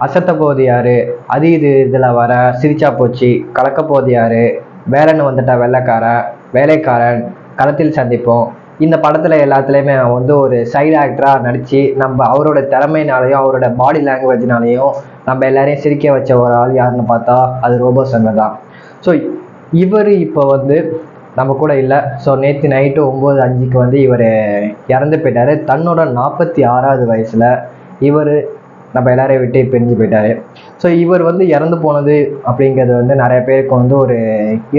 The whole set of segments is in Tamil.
அசத்த போது யாரு, அது இது இதில் வர சிரிச்சா போச்சு, கலக்க போது யாரு, வேலைன்னு வந்துட்டா வெள்ளைக்காரன், வேலைக்காரன், களத்தில் சந்திப்போம், இந்த படத்தில் எல்லாத்துலேயுமே வந்து ஒரு சைடு ஆக்டராக நடித்து நம்ம அவரோட திறமையினாலையும் அவரோட பாடி லாங்குவேஜ்னாலையும் நம்ம எல்லாரையும் சிரிக்க வச்ச ஒரு ஆள் யாருன்னு பார்த்தா அது ரோபோ சங்கர் தான். ஸோ இவர் இப்போ வந்து நம்ம கூட இல்லை. ஸோ நேற்று நைட்டு 9:05 வந்து இவர் இறந்து போயிட்டார். தன்னோட 46வது வயசில் இவர் நம்ம எல்லாரையும் விட்டு பிரிஞ்சு போயிட்டாரு. ஸோ இவர் வந்து இறந்து போனது அப்படிங்கிறது வந்து நிறைய பேருக்கு வந்து ஒரு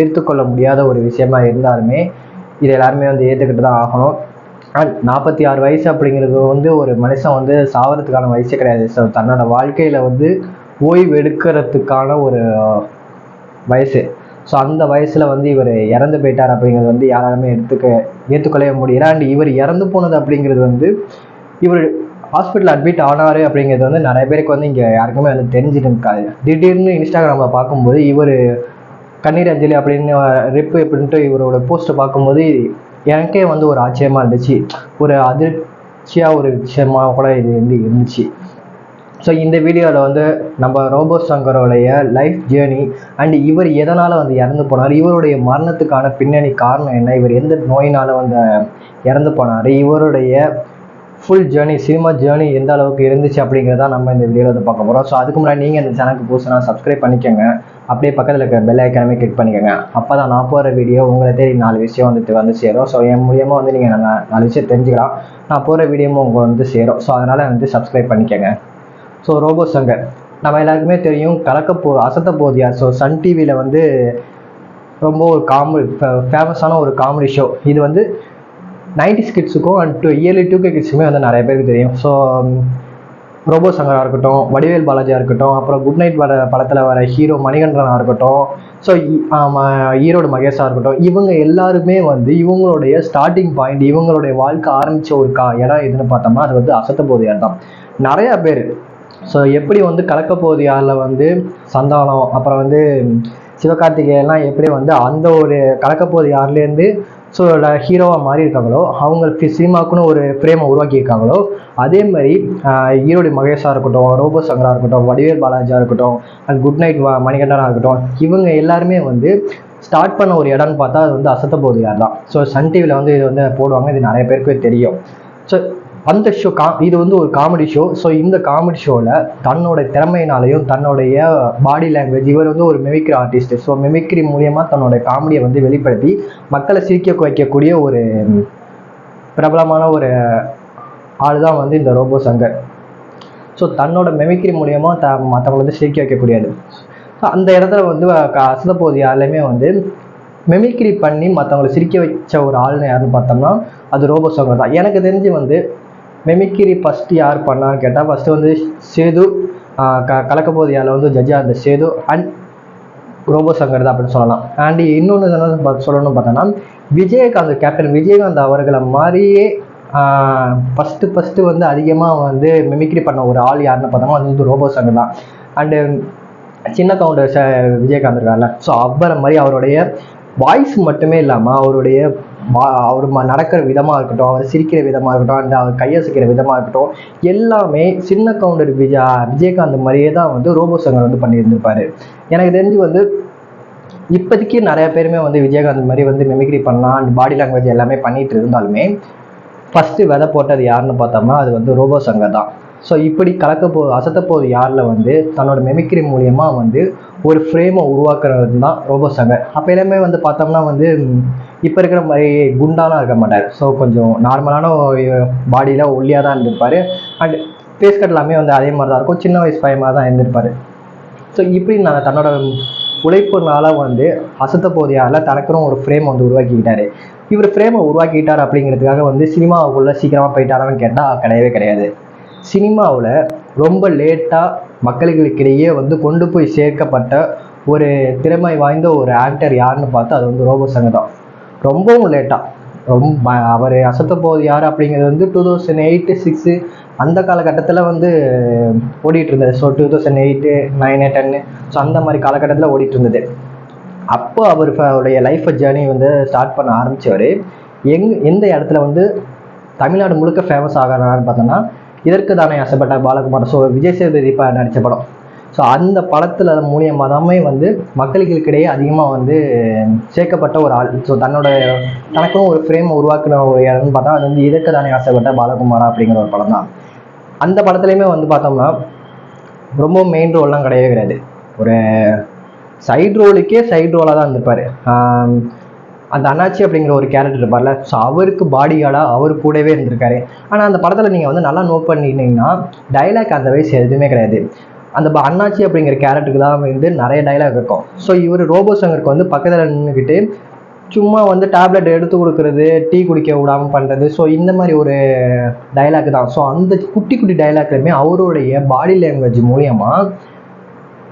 ஏற்றுக்கொள்ள முடியாத ஒரு விஷயமா இருந்தாலுமே இது எல்லாருமே வந்து ஏற்றுக்கிட்டு தான் ஆகணும். 46 வயசு அப்படிங்கிறது வந்து ஒரு மனுஷன் வந்து சாவறதுக்கான வயசே கிடையாது. ஸோ தன்னோட வாழ்க்கையில் வந்து ஓய்வு எடுக்கிறதுக்கான ஒரு வயசு. ஸோ அந்த வயசில் வந்து இவர் இறந்து போயிட்டார் அப்படிங்கிறது வந்து யாராலுமே ஏற்றுக்கொள்ளவே முடியல. அண்ட் இவர் இறந்து போனது அப்படிங்கிறது வந்து இவர் ஹாஸ்பிட்டல் அட்மிட் ஆனார் அப்படிங்கிறது வந்து நிறைய பேருக்கு வந்து இங்கே யாருக்குமே வந்து தெரிஞ்சுட்டு இருக்காது. திடீர்னு இன்ஸ்டாகிராமில் பார்க்கும்போது இவர் கண்ணீர் அஞ்சலி அப்படின்னு ரிப்பு அப்படின்ட்டு இவரோட போஸ்ட்டை பார்க்கும்போது எனக்கே வந்து ஒரு ஆச்சரியமாக இருந்துச்சு, ஒரு அதிர்ச்சியாக ஒரு விஷயமாக கூட இது வந்து இருந்துச்சு. ஸோ இந்த வீடியோவில் வந்து நம்ம ரோபோ சங்கரோடைய லைஃப் ஜேர்னி அண்ட் இவர் எதனால் வந்து இறந்து போனார், இவருடைய மரணத்துக்கான பின்னணி காரணம் என்ன, இவர் எந்த நோயினால் வந்து இறந்து போனார், இவருடைய ஃபுல் ஜேர்னி சினிமா ஜேர்னி எந்த அளவுக்கு இருந்துச்சு அப்படிங்கிறத நம்ம இந்த வீடியோவில் வந்து பார்க்க போகிறோம். ஸோ அதுக்கு முன்னாடி நீங்கள் இந்த சேனலுக்கு புதுசுனா சப்ஸ்கிரைப் பண்ணிக்கோங்க. அப்படியே பக்கத்தில் இருக்க பெல் ஐக்கானமே கிளிக் பண்ணிக்கோங்க. அப்போ தான் நான் போகிற வீடியோ உங்களை தேடி 4 விஷயம் வந்து சேரும். ஸோ என் மூலியமாக வந்து நீங்கள் 4 விஷயம் தெரிஞ்சுக்கலாம். நான் போகிற வீடியோவும் உங்களுக்கு வந்து சேரும். ஸோ அதனால் வந்து சப்ஸ்கிரைப் பண்ணிக்கோங்க. ஸோ ரோபோ சங்கர் நம்ம எல்லாருக்குமே தெரியும், அசத்த போது யார். ஸோ சன் டிவியில் வந்து ரொம்ப ஒரு ஃபேமஸான ஒரு காமெடி ஷோ. இது வந்து 90s கிட்ஸுக்கும் அண்ட் இயர்லி 2K கிட்ஸுக்குமே வந்து நிறைய பேருக்கு தெரியும். ஸோ ரோபோ சங்கராக இருக்கட்டும், வடிவேல் பாலாஜியாக இருக்கட்டும், அப்புறம் குட் நைட் படத்தில் வர ஹீரோ மணிகண்டனாக இருக்கட்டும், ஸோ ஈரோடு மகேஷாக இருக்கட்டும், இவங்க எல்லாருமே வந்து இவங்களுடைய ஸ்டார்டிங் பாயிண்ட், இவங்களுடைய வாழ்க்கை ஆரம்பித்த ஒரு இடம் எதுன்னு பார்த்தோம்னா அது வந்து அசத்த போது யார் தான். நிறையா பேர் ஸோ எப்படி வந்து கலக்க போது யாரில் வந்து சந்தானம், அப்புறம் வந்து சிவகார்த்திகேயெல்லாம் எப்படி வந்து அந்த ஒரு கலக்க போது யார்லேருந்து ஸோ ஹீரோவாக மாறி இருக்காங்களோ, அவங்க சினிமாவுக்குன்னு ஒரு ஃப்ரேமை உருவாக்கியிருக்காங்களோ, அதே மாதிரி ஈரோடு மகேஷாக இருக்கட்டும், ரோபோ சங்கராக இருக்கட்டும், வடிவேல் பாலாஜியாக இருக்கட்டும், அண்ட் குட் நைட் மணிகண்டனாக இருக்கட்டும், இவங்க எல்லாருமே வந்து ஸ்டார்ட் பண்ண ஒரு இடம்னு பார்த்தா அது வந்து அசத்த போது யார் தான். ஸோ சன் டிவியில் வந்து இது வந்து போடுவாங்க, இது நிறைய பேருக்கு தெரியும். ஸோ அந்த ஷோ இது வந்து ஒரு காமெடி ஷோ. ஸோ இந்த காமெடி ஷோவில் தன்னோட திறமையினாலையும் தன்னுடைய பாடி லாங்குவேஜ், இவர் வந்து ஒரு மிமிக்ரி ஆர்டிஸ்ட். ஸோ மிமிக்ரி மூலியமாக தன்னோட காமெடியை வந்து வெளிப்படுத்தி மக்களை சிரிக்க வைக்கக்கூடிய ஒரு பிரபலமான ஒரு ஆள் தான் வந்து இந்த ரோபோ சங்கர். ஸோ தன்னோட மிமிக்ரி மூலியமாக மற்றவங்களை வந்து சிரிக்க வைக்கக்கூடியது. ஸோ அந்த இடத்துல வந்து அசத்த போது யாருலையுமே வந்து மிமிக்ரி பண்ணி மற்றவங்களை சிரிக்க வச்ச ஒரு ஆள்னு யாருன்னு பார்த்தோம்னா அது ரோபோ சங்கர் தான். எனக்கு தெரிஞ்சு வந்து மிமிக்ரி ஃபஸ்ட்டு யார் பண்ணான்னு கேட்டால் ஃபஸ்ட்டு வந்து சேது, கலக்க போது யாரில் வந்து ஜட்ஜாக இருந்த சேது அண்ட் ரோபோ சங்கர் தான் அப்படின்னு சொல்லலாம். அண்ட் இன்னொன்று என்ன சொல்லணும்னு பார்த்தோன்னா விஜயகாந்த், கேப்டன் விஜயகாந்த் அவர்களை மாதிரியே ஃபஸ்ட்டு வந்து அதிகமாக வந்து மிமிக்ரி பண்ண ஒரு ஆள் யாருன்னு பார்த்தோம்னா அது வந்து ரோபோ சங்கர் தான். அண்டு சின்ன கவுண்டர் விஜயகாந்த் இருக்கார்ல, ஸோ அவரை மாதிரி அவருடைய வாய்ஸ் மட்டுமே இல்லாமல் அவருடைய அவர் நடக்கிற விதமாக இருக்கட்டும், அவர் சிரிக்கிற விதமாக இருக்கட்டும், அந்த அவர் கையசைக்கிற விதமாக இருக்கட்டும், எல்லாமே சின்ன கவுண்டர் விஜயகாந்த் மாதிரியே தான் வந்து ரோபோ சங்கர் வந்து பண்ணியிருந்திருப்பார். எனக்கு தெரிஞ்சு வந்து இப்போதைக்கு நிறைய பேருமே வந்து விஜயகாந்த் மாதிரி வந்து மிமிக்ரி பண்ணலாம், அந்த பாடி லாங்குவேஜ் எல்லாமே பண்ணிட்டு இருந்தாலுமே ஃபஸ்ட்டு விதை போட்டது யாருன்னு பார்த்தோம்னா அது வந்து ரோபோ சங்கர் தான். ஸோ இப்படி அசத்த போது யாரில் வந்து தன்னோட மிமிக்ரி மூலியமாக வந்து ஒரு ஃப்ரேமை உருவாக்குறது தான் ரோபோ சங்கர். அப்போ எல்லாமே வந்து பார்த்தோம்னா வந்து இப்போ இருக்கிற மாதிரி குண்டாலாம் இருக்க மாட்டார். ஸோ கொஞ்சம் நார்மலான பாடியில் ஒல்லியாக தான் இருந்திருப்பார். அண்ட் ஃபேஸ் கட் எல்லாமே வந்து அதே மாதிரி தான் இருக்கும், சின்ன வயசு பையமாக தான் இருந்திருப்பார். ஸோ இப்படி நான் தன்னோட உழைப்புனால வந்து அசத்த போது யாரில் தனக்குன்னு ஒரு ஃப்ரேம் வந்து உருவாக்கிக்கிட்டாரு. இவர் ஃப்ரேமை உருவாக்கிட்டார் அப்படிங்கிறதுக்காக வந்து சினிமாவுக்குள்ளே சீக்கிரமாக போயிட்டாரான்னு கேட்டால் கிடையவே கிடையாது. சினிமாவில் ரொம்ப லேட்டாக மக்களுக்கிடையே வந்து கொண்டு போய் சேர்க்கப்பட்ட ஒரு திறமை வாய்ந்த ஒரு ஆக்டர் யாருன்னு பார்த்தா அது வந்து ரோபோ சங்கர் தான். ரொம்பவும் லேட்டாக அவர் அசத்த போது யார் அப்படிங்கிறது வந்து 2008, 2006 அந்த காலகட்டத்தில் வந்து ஓடிட்டு இருந்தது. ஸோ 2008, 2009, 2010 ஸோ அந்த மாதிரி காலகட்டத்தில் ஓடிட்டு இருந்தது. அப்போ அவருடைய லைஃப் ஜேர்னி வந்து ஸ்டார்ட் பண்ண ஆரம்பித்தவர் எந்த இடத்துல வந்து தமிழ்நாடு முழுக்க ஃபேமஸ் ஆகிறான்னு பார்த்தோன்னா இதற்கு தானே ஆசைப்பட்ட பாலகுமார். ஸோ விஜய் சேதுபதி இப்போ நடித்த படம். ஸோ அந்த படத்தில் மூலியமாக தாமே வந்து மக்களுக்கிடையே அதிகமாக வந்து சேர்க்கப்பட்ட ஒரு ஆள். ஸோ தனக்கும் ஒரு ஃப்ரேம் உருவாக்குன ஒரு இடம்னு பார்த்தா அது வந்து இதற்கு தானே ஆசைப்பட்ட பாலகுமாரா அப்படிங்கிற ஒரு படம் தான். அந்த படத்துலையுமே வந்து பார்த்தோம்னா ரொம்ப மெயின் ரோல்லாம் கிடையவே கிடையாது. ஒரு சைடு ரோலுக்கே சைடு ரோலாக தான் இருந்திருப்பார். அந்த அண்ணாச்சி அப்படிங்கிற ஒரு கேரக்டர் இருப்பார்ல, ஸோ அவருக்கு பாடி கார்டாக அவர் கூடவே இருந்திருக்காரு. ஆனால் அந்த படத்தில் நீங்கள் வந்து நல்லா நோட் பண்ணிட்டீங்கன்னா டைலாக் அந்த வயசு எதுவுமே கிடையாது. அந்த அண்ணாச்சி அப்படிங்கிற கேரக்டருக்கு தான் வந்து நிறைய டைலாக் இருக்கும். ஸோ இவர் ரோபோ சங்கருக்கு வந்து பக்கத்தில் நின்றுக்கிட்டு சும்மா வந்து டேப்லெட் எடுத்து கொடுக்குறது, டீ குடிக்க விடாமல் பண்ணுறது, ஸோ இந்த மாதிரி ஒரு டைலாக் தான். ஸோ அந்த குட்டி குட்டி டைலாக்லையுமே அவருடைய பாடி லாங்குவேஜ் மூலியமாக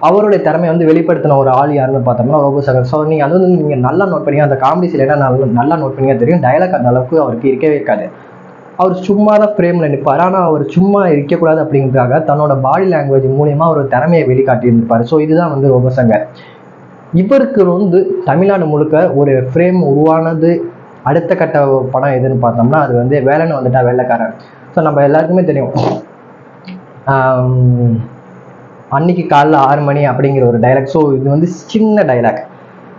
அவருடைய திறமையை வந்து வெளிப்படுத்தின ஒரு ஆள் யாருன்னு பார்த்தோம்னா ரோபோ சங்கர். ஸோ நீங்கள் அது வந்து நீங்கள் நல்லா நோட் பண்ணி அந்த காமெடி சீல் என்ன நல்லா நோட் பண்ணிங்க தெரியும். டைலாக் அந்த அளவுக்கு அவருக்கு இருக்கவே இருக்காது. அவர் சும்மா தான் ஃப்ரேமில் நிற்பார். ஆனால் அவர் சும்மா இருக்கக்கூடாது அப்படிங்கிறதுக்காக தன்னோட பாடி லாங்குவேஜ் மூலியமாக ஒரு திறமையை வெளிக்காட்டியிருந்திருப்பார். ஸோ இதுதான் வந்து ரோபோ சங்கர். இவருக்கு வந்து தமிழ்நாடு முழுக்க ஒரு ஃப்ரேம் உருவானது அடுத்த கட்ட படம் எதுன்னு பார்த்தோம்னா அது வந்து வேலைன்னு வந்துட்டா வெள்ளைக்காரன். ஸோ நம்ம எல்லாருக்குமே தெரியும், அன்னைக்கு காலைல 6 மணி அப்படிங்கிற ஒரு டைலாக். ஸோ இது வந்து சின்ன டைலாக்.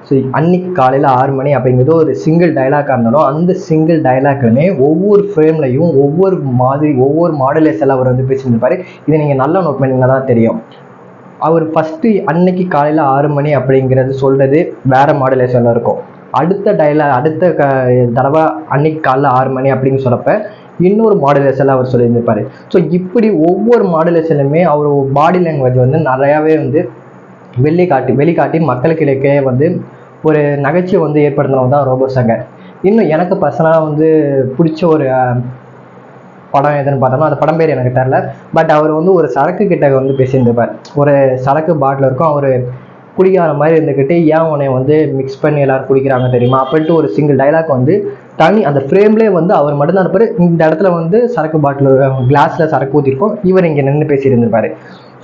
ஸோ அன்னைக்கு காலையில் 6 மணி அப்படிங்கிறது ஒரு சிங்கிள் டைலாக்காக இருந்தாலும் அந்த சிங்கிள் டைலாக்லுமே ஒவ்வொரு ஃப்ரேம்லையும் ஒவ்வொரு மாடுலேஷனில் அவர் வந்து பேசியிருப்பார். இதை நீங்கள் நல்லா நோட் பண்ணிங்கன்னா தான் தெரியும். அவர் ஃபஸ்ட்டு அன்னைக்கு காலையில் 6 மணி அப்படிங்கிறது சொல்கிறது வேறு மாடுலேஷனில் இருக்கும். அடுத்த தடவை அன்னைக்கு காலையில் 6 மணி அப்படின்னு சொல்லப்போ இன்னொரு மாடுலேஷனில் அவர் சொல்லியிருந்திருப்பார். ஸோ இப்படி ஒவ்வொரு மாடுலேஷன்லையுமே அவர் பாடி லாங்குவேஜ் வந்து நிறையாவே வந்து வெளிக்காட்டி மக்களுக்கிடையே வந்து ஒரு நகைச்சுவை வந்து ஏற்படுத்தினவர் தான் ரோபோ சங்கர். இன்னும் எனக்கு பர்சனலாக வந்து பிடிச்ச ஒரு படம் எதுன்னு பார்த்தோம்னா அந்த படம் பேர் எனக்கு தெரில. பட் அவர் வந்து ஒரு சரக்கு கிட்ட வந்து பேசியிருந்திருப்பார். ஒரு சரக்கு பாட்டில் இருக்கும், அவர் குடிக்கார மாதிரி இருந்துக்கிட்டு ஏன் உன்னை வந்து மிக்ஸ் பண்ணி எல்லாரும் குடிக்கிறாங்க தெரியுமா அப்படின்ட்டு ஒரு சிங்கிள் டைலாக் வந்து தனி அந்த ஃப்ரேம்லேயே வந்து அவர் மட்டும்தான் இருப்பார். இந்த இடத்துல வந்து சரக்கு பாட்டில் கிளாஸில் சரக்கு ஊற்றிருப்போம், இவர் இங்கே நின்று பேசியிருந்திருப்பார்.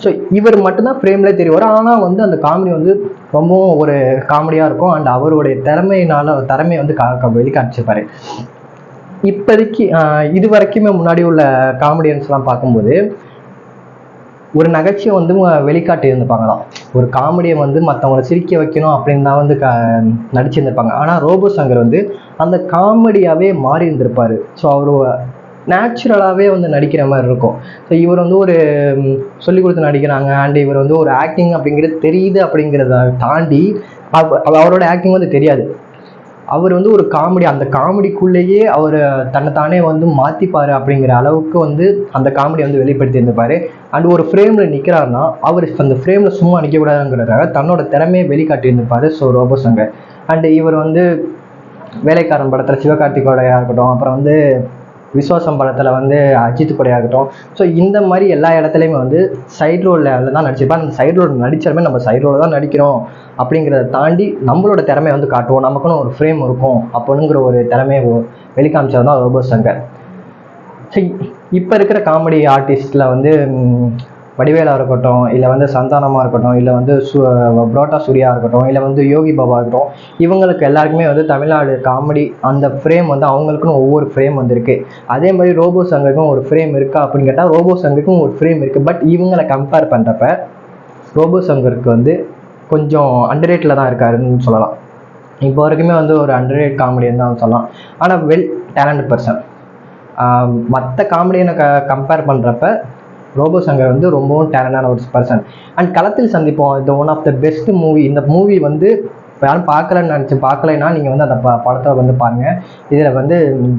ஸோ இவர் மட்டும்தான் ஃப்ரேம்லேயே தெரிவார். ஆனால் வந்து அந்த காமெடி வந்து ரொம்பவும் ஒரு காமெடியாக இருக்கும். அண்ட் அவருடைய திறமையை வந்து வெளிக்காட்டிச்சிருப்பார். இப்போதைக்கு இது வரைக்குமே முன்னாடி உள்ள காமெடியன்ஸ்லாம் பார்க்கும்போது ஒரு நகைச்சியை வந்து வெளிக்காட்டி இருந்திருப்பாங்க தான். ஒரு காமெடியை வந்து மற்றவங்களை சிரிக்க வைக்கணும் அப்படின்னு தான் வந்து நடிச்சிருந்திருப்பாங்க. ஆனால் ரோபோ சங்கர் வந்து அந்த காமெடியாகவே மாறி இருந்திருப்பார். ஸோ அவர் நேச்சுரலாகவே வந்து நடிக்கிற மாதிரி இருக்கும். ஸோ இவர் வந்து ஒரு சொல்லிக் கொடுத்து நடிக்கிறாங்க அண்ட் இவர் வந்து ஒரு ஆக்டிங் அப்படிங்கிறது தெரியுது அப்படிங்கிறத தாண்டி அவரோட ஆக்டிங் வந்து தெரியாது. அவர் வந்து ஒரு காமெடி, அந்த காமெடிக்குள்ளேயே அவர் தன்னைத்தானே வந்து மாற்றிப்பார் அப்படிங்கிற அளவுக்கு வந்து அந்த காமெடி வந்து வெளிப்படுத்தி இருந்திருப்பார். அண்ட் ஒரு ஃப்ரேமில் நிற்கிறாருன்னா அவர் அந்த ஃப்ரேமில் சும்மா நிற்கக்கூடாதுங்கிறதுக்காக தன்னோட திறமையை வெளிக்காட்டி இருந்திருப்பார். So robot Shankar. அண்டு இவர் வந்து வேலைக்காரன் படத்தில் சிவகார்த்திகோடையாக இருக்கட்டும், அப்புறம் வந்து விஸ்வாசம் படத்தில் வந்து அஜித் கூடையாக இருக்கட்டும், ஸோ இந்த மாதிரி எல்லா இடத்துலையுமே வந்து சைட் ரோலில் தான் நடிச்சிருப்பாங்க. அந்த சைட் ரோல் நடித்தாலுமே நம்ம சைட் ரோலில் தான் நடிக்கிறோம் அப்படிங்கிறத தாண்டி நம்மளோட திறமையை வந்து காட்டுவோம், நமக்குன்னு ஒரு ஃப்ரேம் இருக்கும் அப்படிங்கிற ஒரு திறமையை வெளிக்காமிச்சது தான் ரோபோ சங்கர். ஸோ இப்போ இருக்கிற காமெடி ஆர்டிஸ்டில் வந்து வடிவேலா இருக்கட்டும், இல்லை வந்து சந்தானமாக இருக்கட்டும், இல்லை வந்து புரோட்டா சூர்யா இருக்கட்டும், இல்லை வந்து யோகி பாபா இருக்கட்டும், இவங்களுக்கு எல்லாருக்குமே வந்து தமிழ்நாடு காமெடி அந்த ஃப்ரேம் வந்து அவங்களுக்குன்னு ஒவ்வொரு ஃப்ரேம் வந்துருக்கு. அதே மாதிரி ரோபோ சங்கருக்கும் ஒரு ஃப்ரேம் இருக்கா அப்படின்னு கேட்டால் ரோபோ சங்கருக்கும் ஒரு ஃப்ரேம் இருக்குது. பட் இவங்களை கம்பேர் பண்ணுறப்ப ரோபோ சங்கருக்கு வந்து கொஞ்சம் அண்டர்ரேட்டில் தான் இருக்காருன்னு சொல்லலாம். இப்போ வரைக்குமே வந்து ஒரு அண்டர்ரேட் காமெடின்னு தான் சொல்லலாம். ஆனால் வெல் டேலண்டட் பர்சன். மற்ற காமெடியை கம்பேர் பண்ணுறப்ப ரோபோ சங்கர் வந்து ரொம்பவும் டேலண்டான ஒரு பர்சன். அண்ட் களத்தில் சந்திப்போம் இது one of the best movie. இந்த மூவி வந்து யாரும் பார்க்கலைன்னா நீங்கள் வந்து அந்த படத்தை வந்து பாருங்கள். இதில் வந்து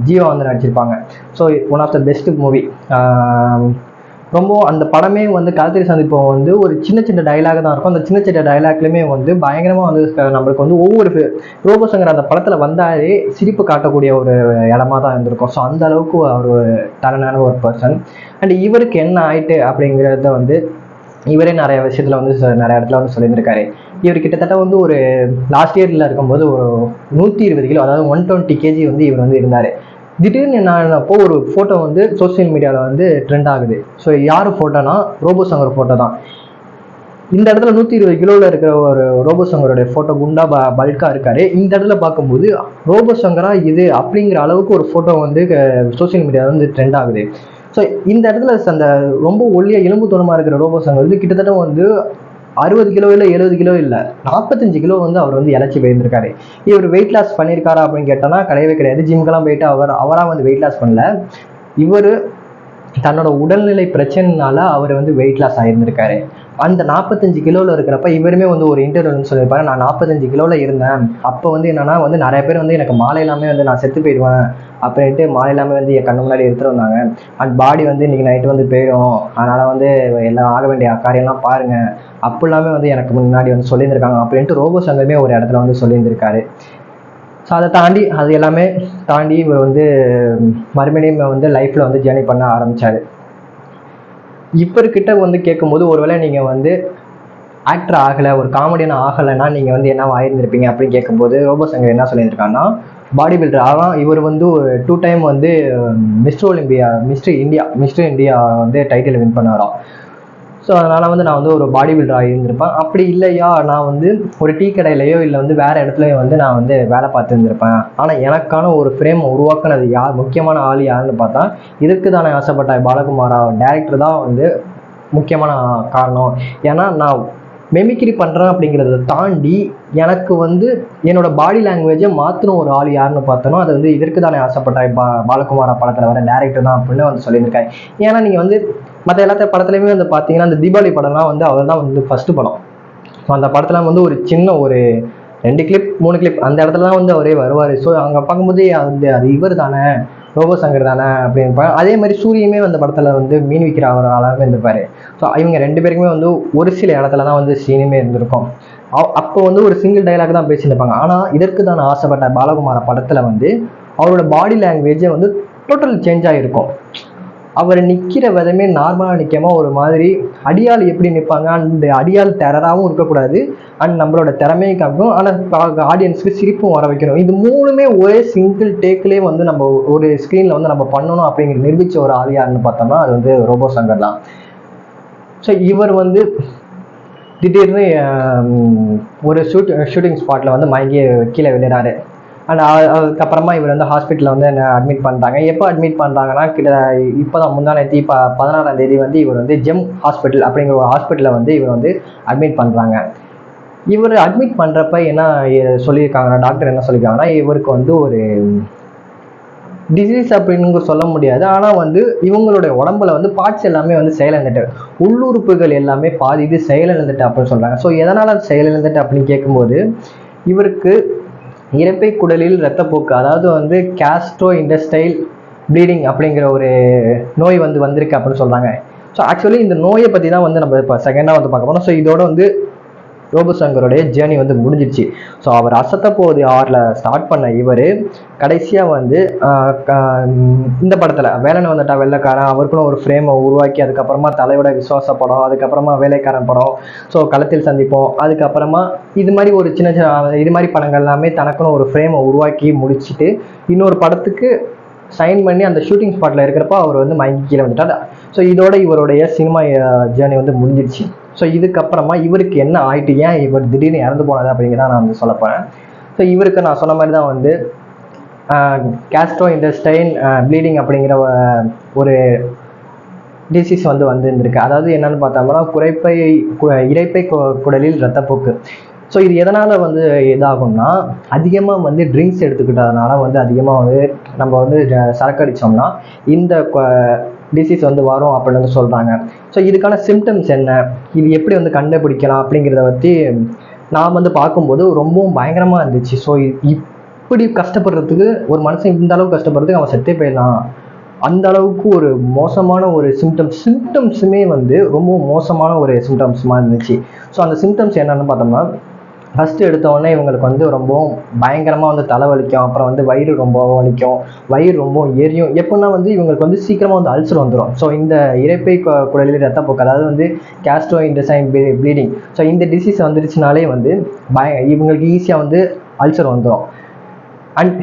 ஜீவா வந்து நடிச்சிருப்பாங்க. So one of the best movie. ரொம்ப அந்த படமே வந்து களத்தில் சந்திப்போம் வந்து ஒரு சின்ன சின்ன டைலாக் தான் இருக்கும். அந்த சின்ன சின்ன டைலாக்லையுமே வந்து பயங்கரமாக வந்து நம்மளுக்கு வந்து ஒவ்வொரு ரோபோ சங்கர் அந்த படத்தில் வந்தாலே சிரிப்பு காட்டக்கூடிய ஒரு இடமா தான் இருந்திருக்கும். ஸோ அந்த அளவுக்கு அவர் டேலண்டான ஒரு பர்சன். அண்ட் இவருக்கு என்ன ஆயிட்டு அப்படிங்கிறத வந்து இவரே நிறைய விஷயத்தில் வந்து நிறைய இடத்துல வந்து சொல்லியிருந்திருக்காரு. இவர் கிட்டத்தட்ட வந்து ஒரு லாஸ்ட் இயரில் இருக்கும்போது ஒரு 120 கிலோ, அதாவது 120 kg வந்து இவர் வந்து இருந்தார். திடீர்னு என்னப்போ ஒரு ஃபோட்டோ வந்து சோசியல் மீடியாவில் வந்து ட்ரெண்ட் ஆகுது. ஸோ யார் ஃபோட்டோனா ரோபோ சங்கர் ஃபோட்டோ தான். இந்த இடத்துல 120 கிலோவில் இருக்கிற ஒரு ரோபோ சங்கருடைய ஃபோட்டோ குண்டா பல்காக இருக்காரு. இந்த இடத்துல பார்க்கும்போது ரோபோ சங்கரா இது அப்படிங்கிற அளவுக்கு ஒரு ஃபோட்டோ வந்து சோசியல் மீடியாவில் வந்து ட்ரெண்ட் ஆகுது. ஸோ இந்த இடத்துல அந்த ரொம்ப ஒல்லியா எலும்பு தோணமாக இருக்கிற ரோபோ சங்கர் வந்து கிட்டத்தட்ட வந்து 60 கிலோ இல்லை 70 கிலோ இல்லை 45 கிலோ வந்து அவர் வந்து இழைச்சி போயிருந்திருக்காரு. இவர் வெயிட் லாஸ் பண்ணியிருக்காரா அப்படின்னு கேட்டோம்னா கிடையவே கிடையாது. ஜிம்க்கெல்லாம் போயிட்டு அவராக வந்து வெயிட் லாஸ் பண்ணல. இவர் தன்னோட உடல்நிலை பிரச்சனைனால அவர் வந்து வெயிட் லாஸ் ஆகியிருந்திருக்காரு. அந்த 45 கிலோவில் இருக்கிறப்ப இவருமே வந்து ஒரு இன்டர்வியூன்னு சொல்லியிருப்பாரு, நான் 45 கிலோவில் இருந்தேன். அப்போ வந்து என்னன்னா வந்து நிறைய பேர் வந்து எனக்கு மாலை எல்லாமே வந்து நான் செத்து போயிடுவேன் அப்படின்ட்டு மாலை எல்லாமே வந்து என் கண்ணு முன்னாடி எடுத்துட்டு வந்தாங்க. அண்ட் பாடி வந்து இன்னைக்கு நைட்டு வந்து போயிடும், அதனால வந்து எல்லாம் ஆக வேண்டிய காரியம்லாம் பாருங்க அப்படிலாமே வந்து எனக்கு முன்னாடி வந்து சொல்லியிருந்திருக்காங்க அப்படின்ட்டு ரோபோ சங்கருமே ஒரு இடத்துல வந்து சொல்லியிருந்திருக்காரு. ஸோ அதை தாண்டி அது எல்லாமே தாண்டி இவர் வந்து மறுபடியும் வந்து லைஃப்பில் வந்து ஜேர்னி பண்ண ஆரம்பித்தார். இவர்கிட்ட வந்து கேட்கும்போது ஒருவேளை நீங்கள் வந்து ஆக்டர் ஆகலை, ஒரு காமெடியன் ஆகலைன்னா நீங்கள் வந்து என்ன ஆயிருந்திருப்பீங்க அப்படின்னு கேட்கும்போது ரோபோ சங்கர் என்ன சொல்லியிருக்காங்கன்னா, பாடி பில்டர். ஆனால் இவர் வந்து ஒரு 2 டைம் வந்து மிஸ்டர் இந்தியா வந்து டைட்டில் வின் பண்ணாராம். ஸோ அதனால் வந்து நான் வந்து ஒரு பாடி பில்டராக இருந்திருப்பேன். அப்படி இல்லையா நான் வந்து ஒரு டீ கடையிலையோ இல்லை வந்து வேறு இடத்துலையோ வந்து நான் வந்து வேலை பார்த்துருந்துருப்பேன். ஆனால் எனக்கான ஒரு ஃப்ரேமை உருவாக்குனது யார், முக்கியமான ஆள் யாருன்னு பார்த்தா இதுக்கு தானே ஆசைப்பட்ட பாலகுமாரா டேரக்டர் தான் வந்து முக்கியமான காரணம். ஏன்னா நான் மெமிக்ரி பண்ணுறேன் அப்படிங்கிறத தாண்டி எனக்கு வந்து என்னோட பாடி லாங்குவேஜை மாற்றின ஒரு ஆள் யாருன்னு பார்த்தோன்னா அது வந்து இதற்கு தானே ஆசைப்பட்டாய் பாலகுமாரா படத்தில் வர டேரக்டர் தான் அப்படின்னு வந்து சொல்லியிருக்காரு. ஏன்னா நீங்கள் வந்து மற்ற எல்லாத்த படத்துலையுமே வந்து பார்த்தீங்கன்னா அந்த தீபாவளி படம்லாம் வந்து அவர் தான் வந்து ஃபஸ்ட்டு படம். ஸோ அந்த படத்தில் வந்து ஒரு சின்ன ஒரு 2 கிளிப் 3 கிளிப் அந்த இடத்துல தான் வந்து அவரே வருவார். ஸோ அங்கே பார்க்கும்போது அது இவர் தானே, ரோபோ சங்கர் தானே அப்படின்னு. அதே மாதிரி சூரியமே அந்த படத்தில் வந்து மீன் விற்கிற அவராகவே இருந்திருப்பாரு. ஸோ இவங்க 2 பேருக்குமே வந்து ஒரு சில இடத்துல தான் வந்து சீனுமே இருந்திருக்கும். அப்போ வந்து ஒரு சிங்கிள் டைலாக் தான் பேசியிருப்பாங்க. ஆனால் இதற்கு தான் ஆசைப்பட்ட பாலகுமார படத்தில் வந்து அவரோட பாடி லாங்குவேஜே வந்து டோட்டல் சேஞ்ச் ஆகிருக்கும். அவர் நிற்கிற விதமே நார்மலாக நிற்காம ஒரு மாதிரி அடியாள் எப்படி நிற்பாங்க, அந்த அடியாள் டெரராகவும் இருக்கக்கூடாது, அண்ட் நம்மளோட திறமையை காமிக்கும், ஆனால் ஆடியன்ஸுக்கு சிரிப்பும் வர வைக்கணும். இது 3மே ஒரே சிங்கிள் டேக்லேயே வந்து நம்ம ஒரு ஸ்க்ரீனில் வந்து நம்ம பண்ணணும் அப்படிங்கிற நிரூபித்த ஒரு ஆள் யாருன்னு பார்த்தோம்னா அது வந்து ரோபோ சங்கர் தான். ஸோ இவர் வந்து திடீர்னு ஒரு ஷூட்டிங் ஸ்பாட்டில் வந்து மயங்கி கீழே விழுறாரு. அண்ட் அதுக்கப்புறமா இவர் வந்து ஹாஸ்பிட்டலில் வந்து என்ன அட்மிட் பண்ணுறாங்க. எப்போ அட்மிட் பண்ணுறாங்கன்னா இப்போ தான் முந்தானேத்தி 16ஆம் தேதி வந்து இவர் வந்து ஜெம் ஹாஸ்பிட்டல் அப்படிங்கிற ஒரு ஹாஸ்பிட்டலில் வந்து இவர் வந்து அட்மிட் பண்ணுறாங்க. இவர் அட்மிட் பண்ணுறப்ப என்ன சொல்லியிருக்காங்கன்னா, டாக்டர் என்ன சொல்லியிருக்காங்கன்னா, இவருக்கு வந்து ஒரு டிசீஸ் அப்படின்னு சொல்ல முடியாது, ஆனால் வந்து இவங்களுடைய உடம்புல வந்து பார்ட்ஸ் எல்லாமே வந்து செயலிழந்துட்டு, உள்ளுறுப்புகள் எல்லாமே பாதி இது செயலிழந்துட்டு அப்படின்னு சொல்கிறாங்க. ஸோ எதனால் செயலிழந்துட்டு அப்படின்னு கேட்கும்போது இவருக்கு இரைப்பை குடலில் இரத்தப்போக்கு, அதாவது வந்து கேஸ்ட்ரோ இண்டஸ்டைல் ப்ளீடிங் அப்படிங்கிற ஒரு நோய் வந்து வந்திருக்கு அப்படின்னு சொல்கிறாங்க. ஸோ ஆக்சுவலி இந்த நோயை பற்றி தான் வந்து நம்ம இப்போ செகண்டாக வந்து பார்க்க போகிறோம். ஸோ இதோட வந்து ரோபோ சங்கருடைய ஜேர்னி வந்து முடிஞ்சிருச்சு. ஸோ அவர் அசத்த போது 6ல் ஸ்டார்ட் பண்ண இவர் கடைசியாக வந்து இந்த படத்தில் வேலன் வந்துட்டா வெள்ளைக்காரன், அவருக்குன்னு ஒரு ஃப்ரேமை உருவாக்கி, அதுக்கப்புறமா தலையோட விசுவாச படம், அதுக்கப்புறமா வேலைக்காரன் படம், ஸோ களத்தில் சந்திப்போம், அதுக்கப்புறமா இது மாதிரி ஒரு சின்ன சின்ன இது மாதிரி படங்கள் எல்லாமே தனக்குன்னு ஒரு ஃப்ரேமை உருவாக்கி முடிச்சுட்டு இன்னொரு படத்துக்கு சைன் பண்ணி அந்த ஷூட்டிங் ஸ்பாட்டில் இருக்கிறப்ப அவர் வந்து மயங்கி கீழே வந்துட்டார். ஸோ இதோட இவருடைய சினிமா ஜேர்னி வந்து முடிஞ்சிருச்சு. ஸோ இதுக்கப்புறமா இவருக்கு என்ன ஆயிட்டு, ஏன் இவர் திடீர்னு இறந்து போனது அப்படிங்கிறத நான் வந்து சொல்ல போகிறேன். ஸோ இவருக்கு நான் சொன்ன மாதிரி தான் வந்து கேஸ்ட்ரோ இண்டஸ்டைன் ப்ளீடிங் அப்படிங்கிற ஒரு டிசீஸ் வந்து இருந்திருக்கு. அதாவது என்னன்னு பார்த்தோம்னா இரைப்பை குடலில் இரத்தப்போக்கு. ஸோ இது எதனால் வந்து இதாகும்னா, அதிகமாக வந்து ட்ரிங்க்ஸ் எடுத்துக்கிட்டதுனால வந்து அதிகமாக வந்து நம்ம வந்து சரக்கு அடித்தோம்னா இந்த டிசீஸ் வந்து வரும் அப்படின்னு வந்து சொல்கிறாங்க. ஸோ இதுக்கான சிம்டம்ஸ் என்ன, இது எப்படி வந்து கண்டுபிடிக்கலாம் அப்படிங்கிறத பற்றி நான் வந்து பார்க்கும்போது ரொம்பவும் பயங்கரமாக இருந்துச்சு. ஸோ இப்படி கஷ்டப்படுறதுக்கு ஒரு மனுஷன் இந்த அளவுக்கு கஷ்டப்படுறதுக்கு அவன் செத்தே போயிடலாம், அந்த அளவுக்கு ஒரு மோசமான ஒரு சிம்டம்ஸுமே வந்து ரொம்ப மோசமான ஒரு சிம்டம்ஸுமாக இருந்துச்சு. ஸோ அந்த சிம்டம்ஸ் என்னென்னு பார்த்தோம்னா, ஃபஸ்ட்டு எடுத்தோடனே இவங்களுக்கு வந்து ரொம்பவும் பயங்கரமாக வந்து தலைவலிக்கும், அப்புறம் வந்து வயிறு ரொம்ப வலிக்கும், வயிறு ரொம்ப எரியும். எப்படின்னா வந்து இவங்களுக்கு வந்து சீக்கிரமாக வந்து அல்சர் வந்துடும். ஸோ இந்த இரைப்பை குடலில் இரத்தப்போக்கு, அதாவது வந்து கேஸ்ட்ரோ இண்டஸ்டைன் ப்ளீடிங், ஸோ இந்த டிசீஸ் வந்துருச்சுனாலே வந்து இவங்களுக்கு ஈஸியாக வந்து அல்சர் வந்துடும். அண்ட்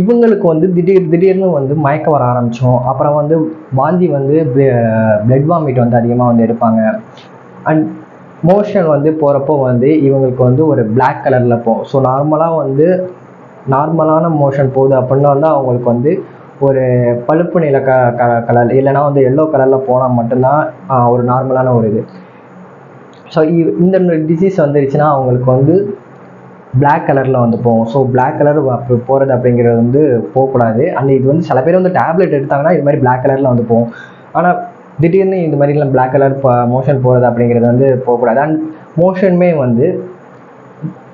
இவங்களுக்கு வந்து திடீர்னு வந்து மயக்கம் வர ஆரம்பித்தோம், அப்புறம் வந்து வாந்தி வந்து பிளட் வாமிட் வந்து அதிகமாக வந்து எடுப்பாங்க. அண்ட் மோஷன் வந்து போகிறப்போ வந்து இவங்களுக்கு வந்து ஒரு பிளாக் கலரில் போகும். ஸோ நார்மலான மோஷன் போகுது அப்படின்னா வந்து அவங்களுக்கு வந்து ஒரு பழுப்பு நில கலர் இல்லைனா வந்து எல்லோ கலரில் போனால் மட்டும்தான் ஒரு நார்மலான ஒரு இது. ஸோ இந்த டிசீஸ் வந்துருச்சுன்னா அவங்களுக்கு வந்து பிளாக் கலரில் வந்து போகும். ஸோ பிளாக் கலர் போகிறது அப்படிங்கிறது வந்து போகக்கூடாது. அண்ட் இது வந்து சில பேர் வந்து டேப்லெட் எடுத்தாங்கன்னா இது மாதிரி பிளாக் கலரில் வந்து போகும். ஆனால் திடீர்னு இந்த மாதிரிலாம் பிளாக் கலர் மோஷன் போகிறது அப்படிங்கிறது வந்து போகக்கூடாது. அண்ட் மோஷனுமே வந்து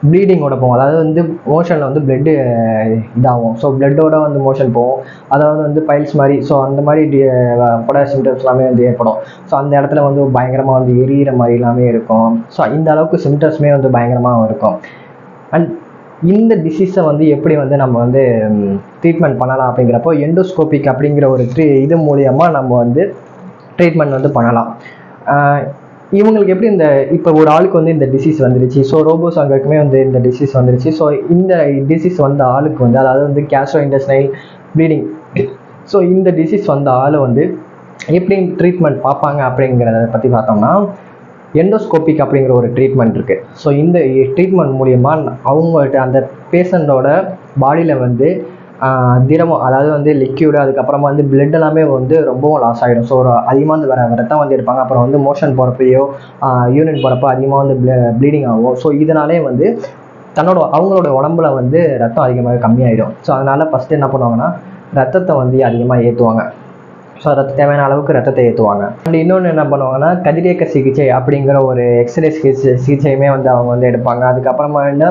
ப்ளீடிங்கோட போகும். அதாவது வந்து மோஷனில் வந்து பிளட்டு இதாகும். ஸோ பிளட்டோட வந்து மோஷன் போகும். அதாவது வந்து பைல்ஸ் மாதிரி. ஸோ அந்த மாதிரி கூட சிம்டம்ஸ் எல்லாமே வந்து ஏற்படும். ஸோ அந்த இடத்துல வந்து பயங்கரமாக வந்து எரியிற மாதிரி எல்லாமே இருக்கும். ஸோ இந்த அளவுக்கு சிம்டம்ஸுமே வந்து பயங்கரமாக இருக்கும். அண்ட் இந்த டிசீஸை வந்து எப்படி வந்து நம்ம வந்து ட்ரீட்மெண்ட் பண்ணலாம் அப்படிங்கிறப்போ எண்டோஸ்கோபிக் அப்படிங்கிற ஒரு இது மூலியமாக நம்ம வந்து ட்ரீட்மெண்ட் வந்து பண்ணலாம். இவங்களுக்கு எப்படி இப்போ ஒரு ஆளுக்கு வந்து இந்த டிசீஸ் வந்துருச்சு. ஸோ ரோபோசாங்கருக்குமே வந்து இந்த டிசீஸ் வந்துருச்சு. ஸோ இந்த டிசீஸ் வந்த ஆளுக்கு வந்து அதாவது வந்து கேஸ்ட்ரோஇன்டெஸ்டைனல் ப்ளீடிங், ஸோ இந்த டிசீஸ் வந்த ஆள் வந்து எப்படி ட்ரீட்மெண்ட் பார்ப்பாங்க அப்படிங்கிறத பற்றி பார்த்தோம்னா எண்டோஸ்கோபிக் அப்படிங்கிற ஒரு ட்ரீட்மெண்ட் இருக்குது. ஸோ இந்த ட்ரீட்மெண்ட் மூலிமா அவங்கள்ட்ட அந்த பேஷண்ட்டோட பாடியில் வந்து திரவம், அதாவது வந்து லிக்யூடு, அதுக்கப்புறமா வந்து பிளட் எல்லாமே வந்து ரொம்பவும் லாஸ் ஆகிடும். ஸோ ஒரு அதிகமாக வந்து ரத்தம் வந்து எடுப்பாங்க. அப்புறம் வந்து மோஷன் போகிறப்பையோ யூரின் போகிறப்போ அதிகமாக வந்து ப்ளீடிங் ஆகும். ஸோ இதனாலே வந்து அவங்களோட உடம்புல வந்து ரத்தம் அதிகமாக கம்மியாயிடும். ஸோ அதனால் ஃபஸ்ட்டு என்ன பண்ணுவாங்கன்னா ரத்தத்தை வந்து அதிகமாக ஏற்றுவாங்க. ஸோ தேவையான அளவுக்கு ரத்தத்தை ஏற்றுவாங்க. அண்ட் இன்னொன்று என்ன பண்ணுவாங்கன்னா கதிரியக்க சிகிச்சை அப்படிங்கிற ஒரு எக்ஸ்ரே சிகிச்சையுமே வந்து அவங்க வந்து எடுப்பாங்க. அதுக்கப்புறமா என்ன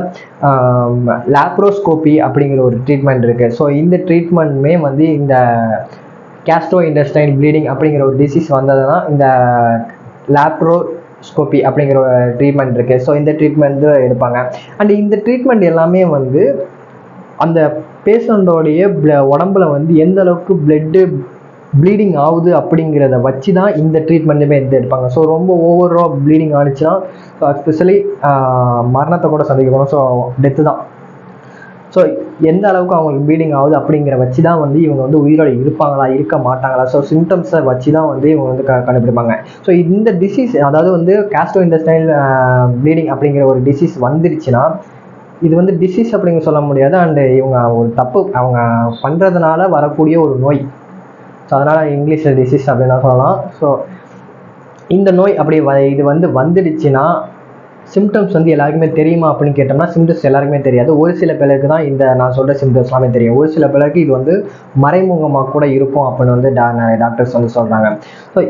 லாப்ரோஸ்கோபி அப்படிங்கிற ஒரு ட்ரீட்மெண்ட் இருக்குது. ஸோ இந்த ட்ரீட்மெண்ட்டுமே வந்து இந்த கேஸ்ட்ரோஇன்டெஸ்டைனல் ப்ளீடிங் அப்படிங்கிற ஒரு டிசீஸ் வந்ததுன்னா இந்த லாப்ரோஸ்கோபி அப்படிங்கிற ஒரு ட்ரீட்மெண்ட் இருக்குது. ஸோ இந்த ட்ரீட்மெண்ட் எடுப்பாங்க. அண்ட் இந்த ட்ரீட்மெண்ட் எல்லாமே வந்து அந்த பேஷண்டோடைய உடம்புல வந்து எந்த அளவுக்கு ப்ளீடிங் ஆகுது அப்படிங்கிறத வச்சு தான் இந்த ட்ரீட்மெண்ட்டுமே எடுப்பாங்க. ஸோ ரொம்ப ஓவராக ப்ளீடிங் ஆனிச்சுன்னா ஸோ எஸ்பெஷலி மரணத்தை கூட சந்திக்கணும். ஸோ டெத்து தான். ஸோ எந்த அளவுக்கு அவங்களுக்கு ப்ளீடிங் ஆகுது அப்படிங்கிற வச்சு தான் வந்து இவங்க வந்து உயிரோடு இருப்பாங்களா இருக்க மாட்டாங்களா, ஸோ சிம்டம்ஸை வச்சு தான் வந்து இவங்க வந்து கண்டுபிடிப்பாங்க. ஸோ இந்த டிசீஸ் அதாவது வந்து கேஸ்ட்ரோஇன்டெஸ்டைனல் ப்ளீடிங் அப்படிங்கிற ஒரு டிசீஸ் வந்துருச்சுன்னா இது வந்து டிசீஸ் அப்படிங்க சொல்ல முடியாது. அண்டு இவங்க ஒரு தப்பு அவங்க பண்ணுறதுனால வரக்கூடிய ஒரு நோய். ஸோ அதனால் இங்கிலீஷில் டிசீஸ் அப்படின்னு தான் சொல்லலாம். ஸோ இந்த நோய் அப்படி இது வந்து வந்துடுச்சுன்னா சிம்டம்ஸ் வந்து எல்லாருக்குமே தெரியுமா அப்படின்னு கேட்டோம்னா சிம்டம்ஸ் எல்லாருக்குமே தெரியாது. ஒரு சில பேருக்கு தான் இந்த நான் சொல்கிற சிம்டம்ஸ் எல்லாமே தெரியும். ஒரு சில பேருக்கு இது வந்து மறைமுகமாக கூட இருக்கும் அப்படின்னு வந்து நிறைய டாக்டர்ஸ் வந்து சொல்கிறாங்க. ஸோ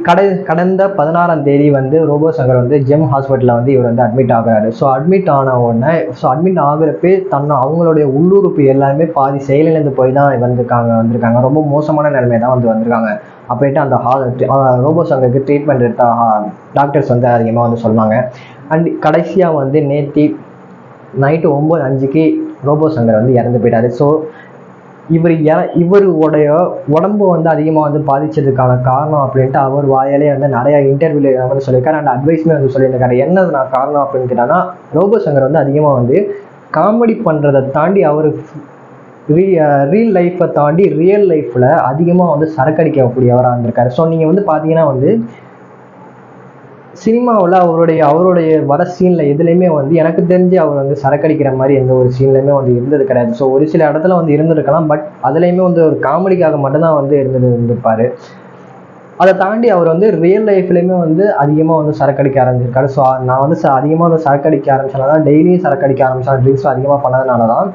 கடந்த 16ஆம் தேதி வந்து ரோபோசங்கர் வந்து ஜெம் ஹாஸ்பிட்டலில் வந்து இவர் வந்து அட்மிட் ஆகிறாரு. ஸோ அட்மிட் ஆன உடனே அட்மிட் ஆகிறப்பே அவங்களுடைய உள்ளுறுப்பு எல்லாருமே பாதி செயலிழந்து போய் தான் வந்திருக்காங்க. ரொம்ப மோசமான நிலைமை தான் வந்து வந்திருக்காங்க. அப்படின்ட்டு அந்த ரோபோசங்கருக்கு ட்ரீட்மெண்ட் எடுத்த டாக்டர்ஸ் வந்து அதிகமாக வந்து சொன்னாங்க. அண்ட் கடைசியாக வந்து நேற்று நைட்டு 9:05 ரோபோசங்கர் வந்து இறந்து போயிட்டாரு. ஸோ இவருடைய உடம்பு வந்து அதிகமாக வந்து பாதிச்சதுக்கான காரணம் அப்படின்ட்டு அவர் வாயாலே வந்து நிறைய இன்டர்வியூல வந்து சொல்லியிருக்காரு. அண்ட் அட்வைஸுமே வந்து சொல்லியிருக்காரு. என்னது நான் காரணம் அப்படின்னு கேட்டாங்கன்னா ரோபோசங்கர் வந்து அதிகமாக வந்து காமெடி பண்ணுறதை தாண்டி அவர் ரீல் லைஃப்பை தாண்டி ரியல் லைஃப்பில் அதிகமாக வந்து சரக்கடிக்கக்கூடியவராக இருந்திருக்காரு. ஸோ நீங்கள் வந்து பார்த்தீங்கன்னா வந்து சினிமாவில் அவருடைய வர சீனில் எதுலேயுமே வந்து எனக்கு தெரிஞ்சு அவர் வந்து சரக்கடிக்கிற மாதிரி எந்த ஒரு சீன்லையுமே வந்து இருந்தது கிடையாது. ஸோ ஒரு சில இடத்துல வந்து இருந்திருக்கலாம். பட் அதுலேயுமே வந்து ஒரு காமெடிக்காக மட்டும்தான் வந்து இருந்திருப்பார். அதை தாண்டி அவர் வந்து ரியல் லைஃப்லேயுமே வந்து அதிகமாக வந்து சரக்கடிக்க ஆரம்பிச்சிருக்காரு. ஸோ நான் வந்து அதிகமாக வந்து சரக்கடிக்க ஆரம்பிச்சனால தான் டெய்லியும் சரக்கடிக்க ஆரம்பிச்சேன். ட்ரிங்க்ஸ் அதிகமாக பண்ணதுனால தான்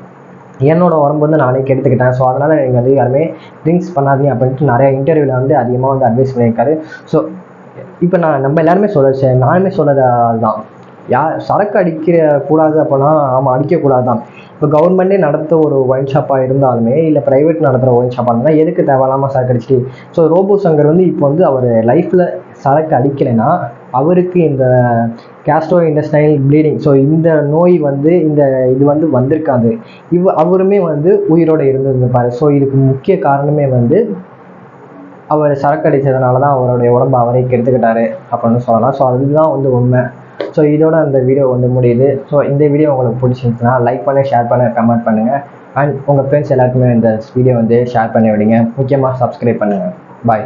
என்னோட உடம்பு வந்து நானே கெடுத்துக்கிட்டேன். ஸோ அதனால் நீங்கள் வந்து யாருமே ட்ரிங்க்ஸ் பண்ணாதீங்க அப்படின்ட்டு நிறைய இன்டர்வியூவில் வந்து அதிகமாக வந்து அட்வைஸ் பண்ணியிருக்காரு. ஸோ இப்போ நம்ம எல்லாருமே நானுமே சொல்கிறது அதுதான். சரக்கு அடிக்க கூடாது அப்படின்னா ஆமாம் அடிக்கக்கூடாது தான். இப்போ கவர்மெண்ட்டே நடத்த ஒரு ஒயின் ஷாப்பாக இருந்தாலுமே இல்லை ப்ரைவேட் நடத்துகிற ஒயின் ஷாப்பாக இருந்தால் எதுக்கு தேவையில்லாமல் சரக்கு அடிச்சுட்டு. ஸோ ரோபோசங்கர் வந்து இப்போ வந்து அவர் லைஃப்பில் சரக்கு அடிக்கலைன்னா அவருக்கு இந்த கேஸ்ட்ரோஇன்டெஸ்டைனல் ப்ளீடிங், ஸோ இந்த நோய் வந்து இது வந்து வந்திருக்காது. அவருமே வந்து உயிரோடு இருந்திருப்பார். ஸோ இதுக்கு முக்கிய காரணமே வந்து அவர் சரக்கு அடித்ததுனால தான் அவருடைய உடம்பு அவரே கெடுத்துக்கிட்டாரு அப்படின்னு சொல்லலாம். ஸோ அதுதான் வந்து உண்மை. ஸோ இதோட அந்த வீடியோ வந்து முடியுது. ஸோ இந்த வீடியோ உங்களுக்கு பிடிச்சிருந்துச்சுன்னா லைக் பண்ணி ஷேர் பண்ண கமெண்ட் பண்ணுங்கள். அண்ட் உங்கள் ஃப்ரெண்ட்ஸ் எல்லாருக்குமே இந்த வீடியோ வந்து ஷேர் பண்ணி விடுங்க. முக்கியமாக சப்ஸ்கிரைப் பண்ணுங்கள். பாய்.